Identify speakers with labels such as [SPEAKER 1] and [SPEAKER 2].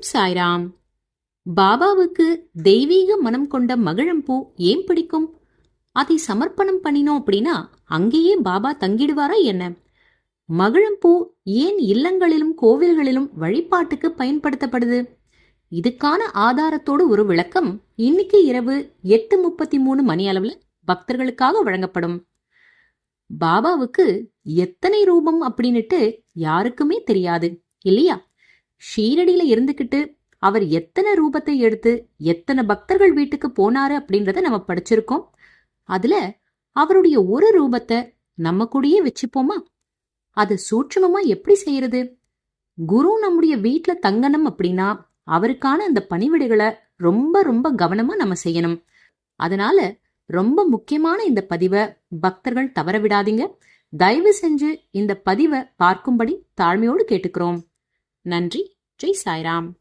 [SPEAKER 1] சாய்ராம். பாபாவுக்கு தெய்வீக மனம் கொண்ட மகிழம்பூ ஏன் பிடிக்கும்? அதை சமர்ப்பணம் பண்ணினோம் அப்படின்னா அங்கேயே பாபா தங்கிடுவாரா என்ன? மகிழம்பூ ஏன் இல்லங்களிலும் கோவில்களிலும் வழிபாட்டுக்கு பயன்படுத்தப்படுது? இதுக்கான ஆதாரத்தோடு ஒரு விளக்கம் இன்னைக்கு இரவு 8:33 மணி அளவுல பக்தர்களுக்காக வழங்கப்படும். பாபாவுக்கு எத்தனை ரூபம் அப்படின்னுட்டு யாருக்குமே தெரியாது இல்லையா? ஷீரடியில இருந்துகிட்டு அவர் எத்தனை ரூபத்தை எடுத்து எத்தனை பக்தர்கள் வீட்டுக்கு போனாரு அப்படின்றத நம்ம படிச்சிருக்கோம். அதுல அவருடைய ஒரு ரூபத்தை நம்ம கூடயே வச்சுப்போமா? அது சூட்சமமா எப்படி செய்யறது? குரு நம்முடைய வீட்டுல தங்கணும் அப்படின்னா அவருக்கான அந்த பணிவிடைகளை ரொம்ப ரொம்ப கவனமா நம்ம செய்யணும். அதனால ரொம்ப முக்கியமான இந்த பதிவை பக்தர்கள் தவற விடாதீங்க. தயவு செஞ்சு இந்த பதிவை பார்க்கும்படி தாழ்மையோடு கேட்டுக்கிறோம். நன்றி. ஜெய் சாய்ராம்.